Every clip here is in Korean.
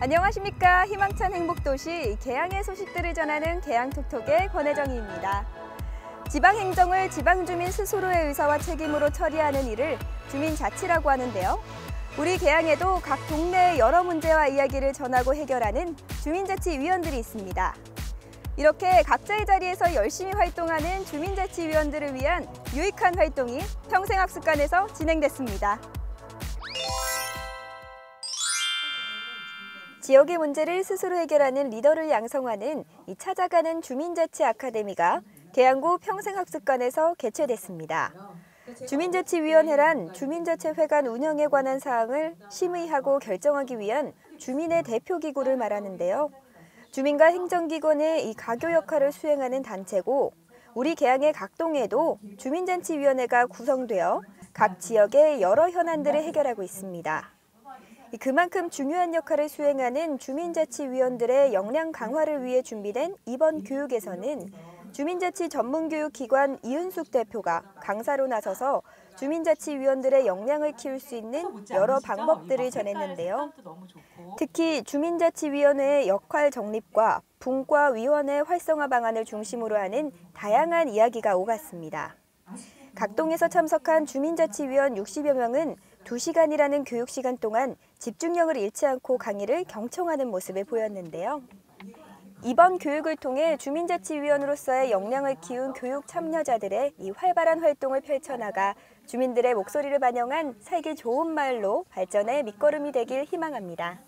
안녕하십니까. 희망찬 행복도시 계양의 소식들을 전하는 계양톡톡의 권혜정입니다. 지방행정을 지방주민 스스로의 의사와 책임으로 처리하는 일을 주민자치라고 하는데요. 우리 계양에도 각 동네의 여러 문제와 이야기를 전하고 해결하는 주민자치위원들이 있습니다. 이렇게 각자의 자리에서 열심히 활동하는 주민자치위원들을 위한 유익한 활동이 평생학습관에서 진행됐습니다. 지역의 문제를 스스로 해결하는 리더를 양성하는 이 찾아가는 주민자치 아카데미가 계양구 평생학습관에서 개최됐습니다. 주민자치위원회란 주민자치회관 운영에 관한 사항을 심의하고 결정하기 위한 주민의 대표기구를 말하는데요. 주민과 행정기관의 이 가교 역할을 수행하는 단체고, 우리 계양의 각 동에도 주민자치위원회가 구성되어 각 지역의 여러 현안들을 해결하고 있습니다. 그만큼 중요한 역할을 수행하는 주민자치위원들의 역량 강화를 위해 준비된 이번 교육에서는 주민자치 전문교육기관 이은숙 대표가 강사로 나서서 주민자치위원들의 역량을 키울 수 있는 여러 방법들을 전했는데요. 특히 주민자치위원회의 역할 정립과 분과위원회 활성화 방안을 중심으로 하는 다양한 이야기가 오갔습니다. 각 동에서 참석한 주민자치위원 60여 명은 2시간이라는 교육시간 동안 집중력을 잃지 않고 강의를 경청하는 모습을 보였는데요. 이번 교육을 통해 주민자치위원으로서의 역량을 키운 교육 참여자들의 이 활발한 활동을 펼쳐나가 주민들의 목소리를 반영한 살기 좋은 마을로 발전의 밑거름이 되길 희망합니다.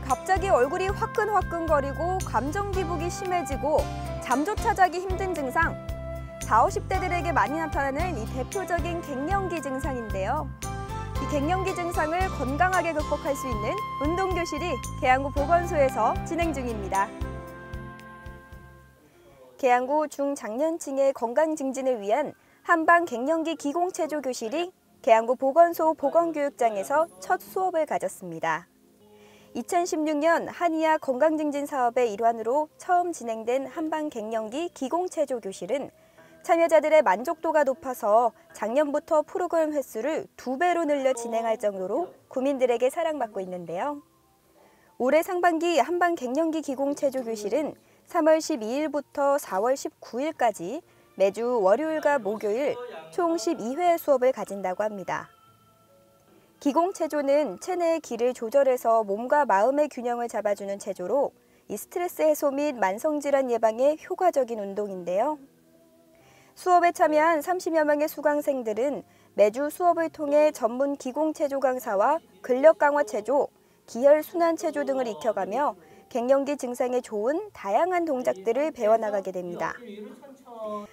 갑자기 얼굴이 화끈화끈거리고 감정 기복이 심해지고 잠조차 자기 힘든 증상. 40, 50대들에게 많이 나타나는 이 대표적인 갱년기 증상인데요. 이 갱년기 증상을 건강하게 극복할 수 있는 운동교실이 계양구 보건소에서 진행 중입니다. 계양구 중장년층의 건강 증진을 위한 한방 갱년기 기공체조 교실이 계양구 보건소 보건교육장에서 첫 수업을 가졌습니다. 2016년 한의학 건강증진 사업의 일환으로 처음 진행된 한방 갱년기 기공체조 교실은 참여자들의 만족도가 높아서 작년부터 프로그램 횟수를 2배로 늘려 진행할 정도로 구민들에게 사랑받고 있는데요. 올해 상반기 한방 갱년기 기공체조 교실은 3월 12일부터 4월 19일까지 매주 월요일과 목요일 총 12회 수업을 가진다고 합니다. 기공체조는 체내의 기를 조절해서 몸과 마음의 균형을 잡아주는 체조로 이 스트레스 해소 및 만성질환 예방에 효과적인 운동인데요. 수업에 참여한 30여 명의 수강생들은 매주 수업을 통해 전문 기공체조 강사와 근력 강화 체조, 기혈 순환 체조 등을 익혀가며 갱년기 증상에 좋은 다양한 동작들을 배워나가게 됩니다.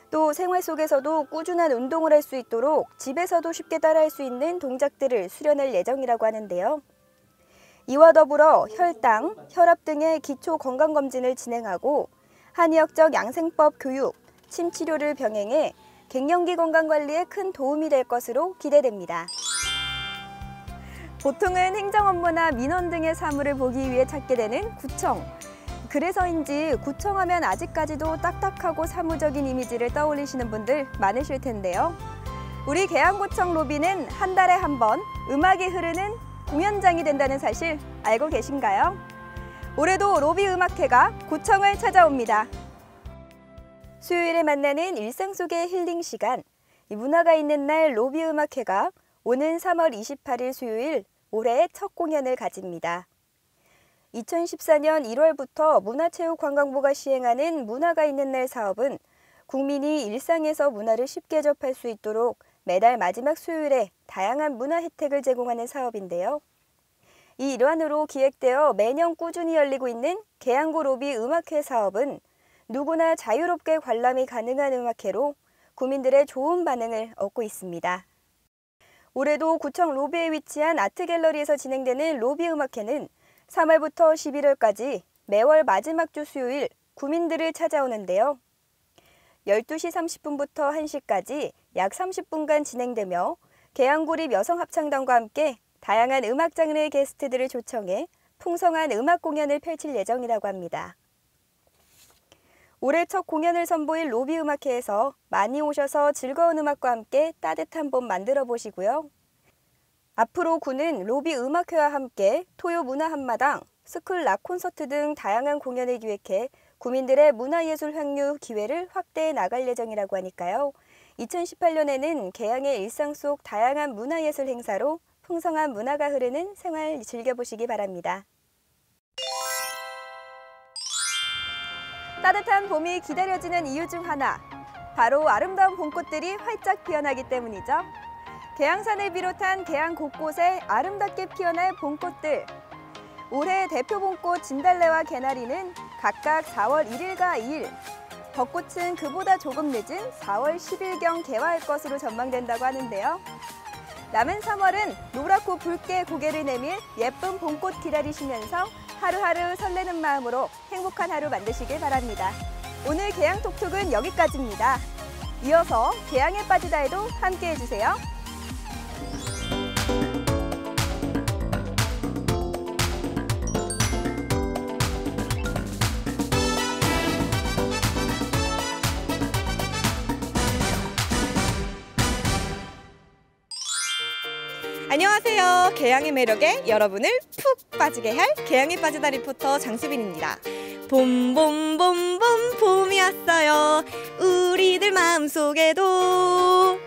또 생활 속에서도 꾸준한 운동을 할 수 있도록 집에서도 쉽게 따라할 수 있는 동작들을 수련할 예정이라고 하는데요. 이와 더불어 혈당, 혈압 등의 기초 건강검진을 진행하고 한의학적 양생법 교육, 침 치료를 병행해 갱년기 건강관리에 큰 도움이 될 것으로 기대됩니다. 보통은 행정 업무나 민원 등의 사무를 보기 위해 찾게 되는 구청. 그래서인지 구청하면 아직까지도 딱딱하고 사무적인 이미지를 떠올리시는 분들 많으실 텐데요. 우리 계양구청 로비는 한 달에 한 번 음악이 흐르는 공연장이 된다는 사실 알고 계신가요? 올해도 로비 음악회가 구청을 찾아옵니다. 수요일에 만나는 일상 속의 힐링 시간, 문화가 있는 날 로비 음악회가 오는 3월 28일 수요일 올해의 첫 공연을 가집니다. 2014년 1월부터 문화체육관광부가 시행하는 문화가 있는 날 사업은 국민이 일상에서 문화를 쉽게 접할 수 있도록 매달 마지막 수요일에 다양한 문화 혜택을 제공하는 사업인데요. 이 일환으로 기획되어 매년 꾸준히 열리고 있는 계양구 로비 음악회 사업은 누구나 자유롭게 관람이 가능한 음악회로 구민들의 좋은 반응을 얻고 있습니다. 올해도 구청 로비에 위치한 아트갤러리에서 진행되는 로비 음악회는 3월부터 11월까지 매월 마지막 주 수요일 구민들을 찾아오는데요. 12시 30분부터 1시까지 약 30분간 진행되며 계양구립 여성합창단과 함께 다양한 음악 장르의 게스트들을 초청해 풍성한 음악 공연을 펼칠 예정이라고 합니다. 올해 첫 공연을 선보일 로비 음악회에서 많이 오셔서 즐거운 음악과 함께 따뜻한 봄 만들어 보시고요. 앞으로 군은 로비 음악회와 함께 토요 문화 한마당, 스쿨 락 콘서트 등 다양한 공연을 기획해 구민들의 문화예술 향유 기회를 확대해 나갈 예정이라고 하니까요. 2018년에는 계양의 일상 속 다양한 문화예술 행사로 풍성한 문화가 흐르는 생활 즐겨보시기 바랍니다. 따뜻한 봄이 기다려지는 이유 중 하나, 바로 아름다운 봄꽃들이 활짝 피어나기 때문이죠. 계양산을 비롯한 계양 곳곳에 아름답게 피어날 봄꽃들. 올해 대표 봄꽃 진달래와 개나리는 각각 4월 1일과 2일, 벚꽃은 그보다 조금 늦은 4월 10일경 개화할 것으로 전망된다고 하는데요. 남은 3월은 노랗고 붉게 고개를 내밀 예쁜 봄꽃 기다리시면서 하루하루 설레는 마음으로 행복한 하루 만드시길 바랍니다. 오늘 계양 톡톡은 여기까지입니다. 이어서 계양에 빠지다에도 함께 해주세요. 안녕하세요. 계양의 매력에 여러분을 푹 빠지게 할 계양에 빠지다 리포터 장수빈입니다. 봄봄봄봄 봄이 왔어요. 우리들 마음속에도.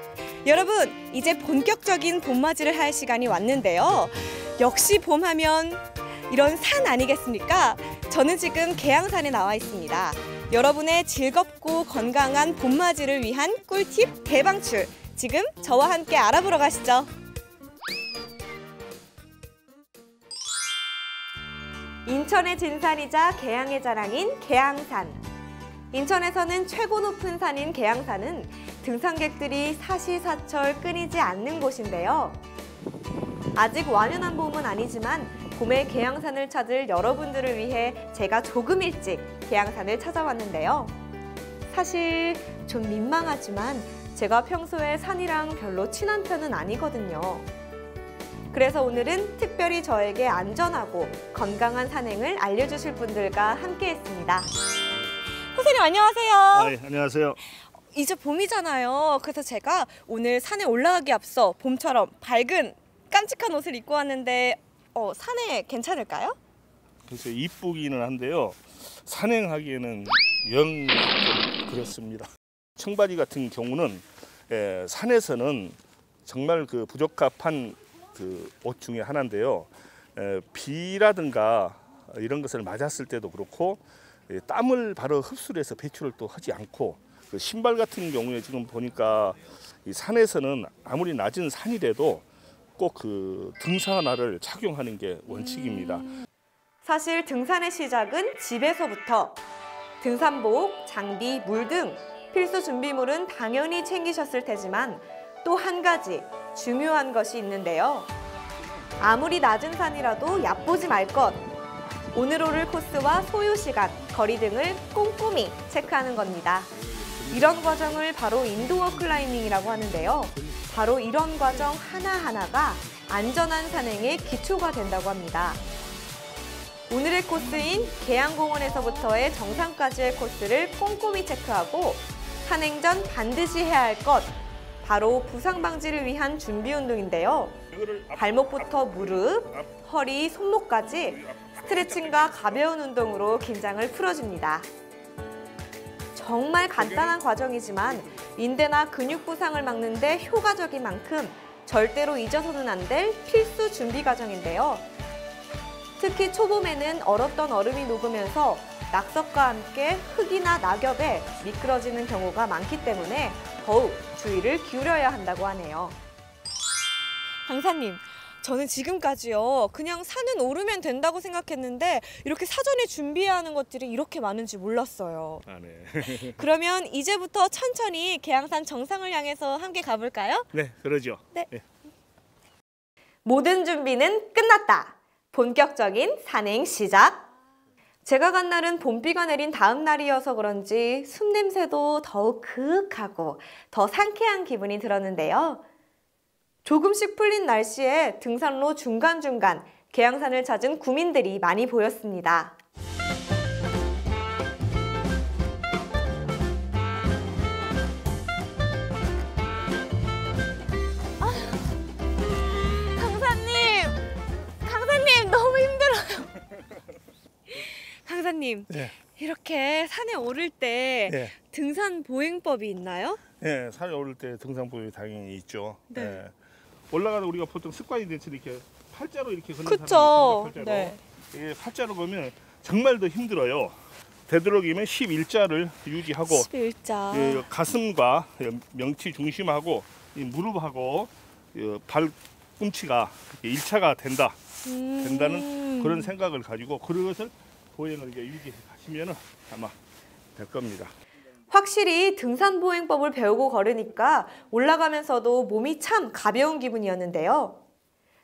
여러분, 이제 본격적인 봄맞이를 할 시간이 왔는데요. 역시 봄하면 이런 산 아니겠습니까? 저는 지금 계양산에 나와 있습니다. 여러분의 즐겁고 건강한 봄맞이를 위한 꿀팁 대방출. 지금 저와 함께 알아보러 가시죠. 인천의 진산이자 계양의 자랑인 계양산. 인천에서는 최고 높은 산인 계양산은 등산객들이 사시사철 끊이지 않는 곳인데요. 아직 완연한 봄은 아니지만 봄에 계양산을 찾을 여러분들을 위해 제가 조금 일찍 계양산을 찾아왔는데요. 사실 좀 민망하지만 제가 평소에 산이랑 별로 친한 편은 아니거든요. 그래서 오늘은 특별히 저에게 안전하고 건강한 산행을 알려주실 분들과 함께했습니다. 선생님 안녕하세요. 네, 안녕하세요. 이제 봄이잖아요. 그래서 제가 오늘 산에 올라가기 앞서 봄처럼 밝은 깜찍한 옷을 입고 왔는데 산에 괜찮을까요? 글쎄 이쁘기는 한데요. 산행하기에는 영 좀 그렇습니다. 청바지 같은 경우는 산에서는 정말 그 부적합한 그 옷 중에 하나인데요. 비라든가 이런 것을 맞았을 때도 그렇고 땀을 바로 흡수를 해서 배출을 또 하지 않고 그 신발 같은 경우에 지금 보니까 이 산에서는 아무리 낮은 산이라도 꼭 그 등산화를 착용하는 게 원칙입니다. 사실 등산의 시작은 집에서부터. 등산복, 장비, 물 등 필수 준비물은 당연히 챙기셨을 테지만 또 한 가지 중요한 것이 있는데요. 아무리 낮은 산이라도 얕보지 말 것. 오늘 오를 코스와 소요 시간, 거리 등을 꼼꼼히 체크하는 겁니다. 이런 과정을 바로 인도어 클라이밍이라고 하는데요. 바로 이런 과정 하나하나가 안전한 산행의 기초가 된다고 합니다. 오늘의 코스인 계양공원에서부터의 정상까지의 코스를 꼼꼼히 체크하고 산행 전 반드시 해야 할 것, 바로 부상 방지를 위한 준비 운동인데요. 발목부터 무릎, 허리, 손목까지 스트레칭과 가벼운 운동으로 긴장을 풀어줍니다. 정말 간단한 과정이지만 인대나 근육 부상을 막는 데 효과적인 만큼 절대로 잊어서는 안 될 필수 준비 과정인데요. 특히 초봄에는 얼었던 얼음이 녹으면서 낙석과 함께 흙이나 낙엽에 미끄러지는 경우가 많기 때문에 더욱 주의를 기울여야 한다고 하네요. 강사님, 저는 지금까지요 그냥 산은 오르면 된다고 생각했는데 이렇게 사전에 준비해야 하는 것들이 이렇게 많은지 몰랐어요. 네. 그러면 이제부터 천천히 계양산 정상을 향해서 함께 가볼까요? 네, 그러죠. 네. 모든 준비는 끝났다. 본격적인 산행 시작! 제가 간 날은 봄비가 내린 다음 날이어서 그런지 숨 냄새도 더욱 그윽하고 더 상쾌한 기분이 들었는데요. 조금씩 풀린 날씨에 등산로 중간중간 계양산을 찾은 구민들이 많이 보였습니다. 선생님, 네. 이렇게 산에 오를 때 네. 등산 보행법이 있나요? 네, 산에 오를 때 등산법이 당연히 있죠. 네. 네. 올라가다 우리가 보통 습관이 돼서 이렇게 팔자로 이렇게 걷는 그쵸. 사람이 있습니다. 팔자로. 네. 이게 팔자로 가면 정말 더 힘들어요. 되도록이면 11자를 유지하고 11자. 예, 가슴과 명치 중심하고 이 무릎하고 발꿈치가 일차가 된다는 그런 생각을 가지고 그것을 보행을 이렇게 유지하시면 아마 될 겁니다. 확실히 등산 보행법을 배우고 걸으니까 올라가면서도 몸이 참 가벼운 기분이었는데요.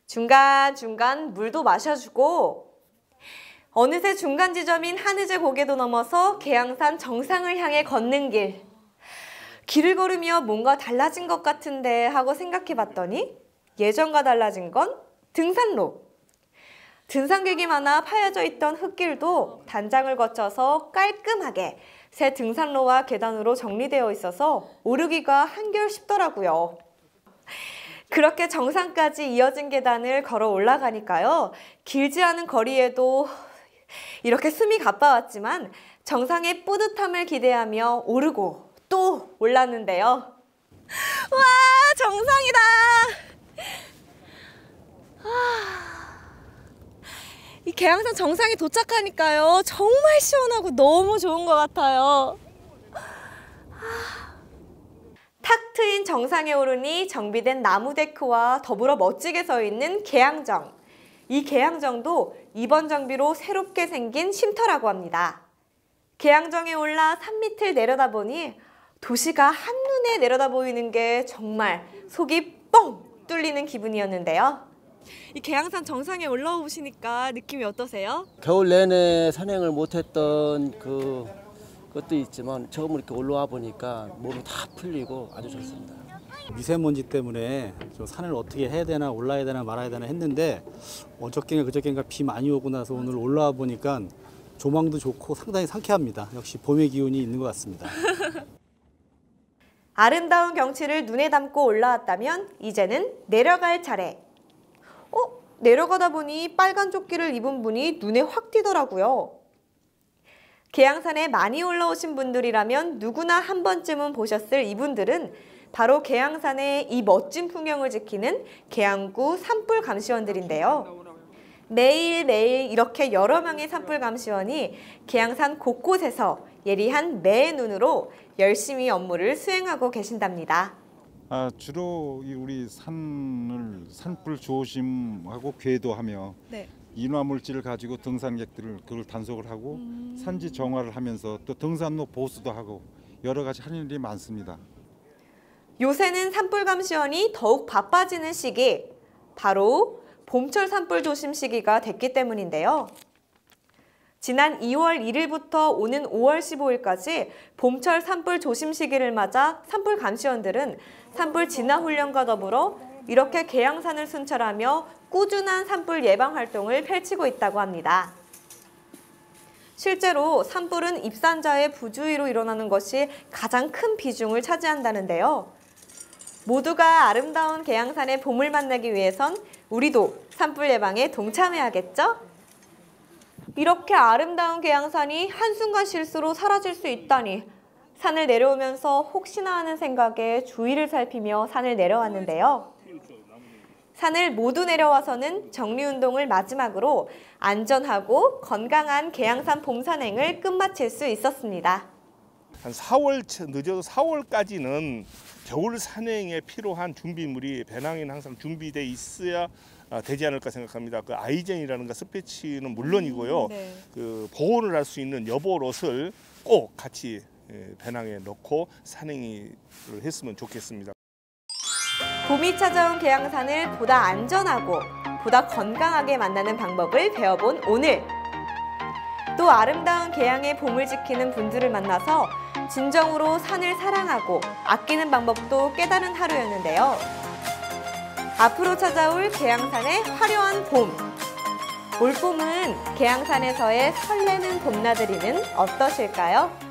중간중간 물도 마셔주고 어느새 중간 지점인 한의제 고개도 넘어서 계양산 정상을 향해 걷는 길. 길을 걸으며 뭔가 달라진 것 같은데 하고 생각해봤더니 예전과 달라진 건 등산로. 등산객이 많아 파여져 있던 흙길도 단장을 거쳐서 깔끔하게 새 등산로와 계단으로 정리되어 있어서 오르기가 한결 쉽더라고요. 그렇게 정상까지 이어진 계단을 걸어 올라가니까요. 길지 않은 거리에도 이렇게 숨이 가빠왔지만 정상의 뿌듯함을 기대하며 오르고 또 올랐는데요. 와, 정상이다! 이 계양산 정상에 도착하니까요. 정말 시원하고 너무 좋은 것 같아요. 탁 트인 정상에 오르니 정비된 나무 데크와 더불어 멋지게 서 있는 계양정. 이 계양정도 이번 정비로 새롭게 생긴 쉼터라고 합니다. 계양정에 올라 산 밑을 내려다보니 도시가 한눈에 내려다 보이는 게 정말 속이 뻥 뚫리는 기분이었는데요. 이 계양산 정상에 올라오시니까 느낌이 어떠세요? 겨울 내내 산행을 못했던 그것도 있지만 처음 이렇게 올라와 보니까 몸이 다 풀리고 아주 좋습니다. 미세먼지 때문에 저 산을 어떻게 해야 되나 올라야 되나 말아야 되나 했는데 어저께인가 그저께인가 비 많이 오고 나서 오늘 올라와 보니까 조망도 좋고 상당히 상쾌합니다. 역시 봄의 기운이 있는 것 같습니다. 아름다운 경치를 눈에 담고 올라왔다면 이제는 내려갈 차례. 내려가다 보니 빨간 조끼를 입은 분이 눈에 확 띄더라고요. 계양산에 많이 올라오신 분들이라면 누구나 한 번쯤은 보셨을 이분들은 바로 계양산의 이 멋진 풍경을 지키는 계양구 산불 감시원들인데요. 매일매일 이렇게 여러 명의 산불 감시원이 계양산 곳곳에서 예리한 매의 눈으로 열심히 업무를 수행하고 계신답니다. 주로 우리 산불 조심하고 궤도하며 네. 인화물질을 가지고 등산객들을 그걸 단속을 하고 산지 정화를 하면서 또 등산로 보수도 하고 여러 가지 할 일이 많습니다. 요새는 산불 감시원이 더욱 바빠지는 시기, 바로 봄철 산불 조심 시기가 됐기 때문인데요. 지난 2월 1일부터 오는 5월 15일까지 봄철 산불 조심 시기를 맞아 산불 감시원들은 산불 진화 훈련과 더불어 이렇게 계양산을 순찰하며 꾸준한 산불 예방 활동을 펼치고 있다고 합니다. 실제로 산불은 입산자의 부주의로 일어나는 것이 가장 큰 비중을 차지한다는데요. 모두가 아름다운 계양산의 봄을 만나기 위해선 우리도 산불 예방에 동참해야겠죠? 이렇게 아름다운 계양산이 한순간 실수로 사라질 수 있다니 산을 내려오면서 혹시나 하는 생각에 주위를 살피며 산을 내려왔는데요. 산을 모두 내려와서는 정리운동을 마지막으로 안전하고 건강한 계양산 봄산행을 끝마칠 수 있었습니다. 한 4월 늦어도 4월까지는 겨울 산행에 필요한 준비물이 배낭에는 항상 준비돼 있어야 되지 않을까 생각합니다. 그 아이젠이라든가 스패치는 물론이고요. 네. 그 보온을 할 수 있는 여보옷을 꼭 같이 배낭에 넣고 산행을 했으면 좋겠습니다. 봄이 찾아온 계양산을 보다 안전하고 보다 건강하게 만나는 방법을 배워본 오늘. 또 아름다운 계양의 봄을 지키는 분들을 만나서 진정으로 산을 사랑하고 아끼는 방법도 깨달은 하루였는데요. 앞으로 찾아올 계양산의 화려한 봄. 올봄은 계양산에서의 설레는 봄나들이는 어떠실까요?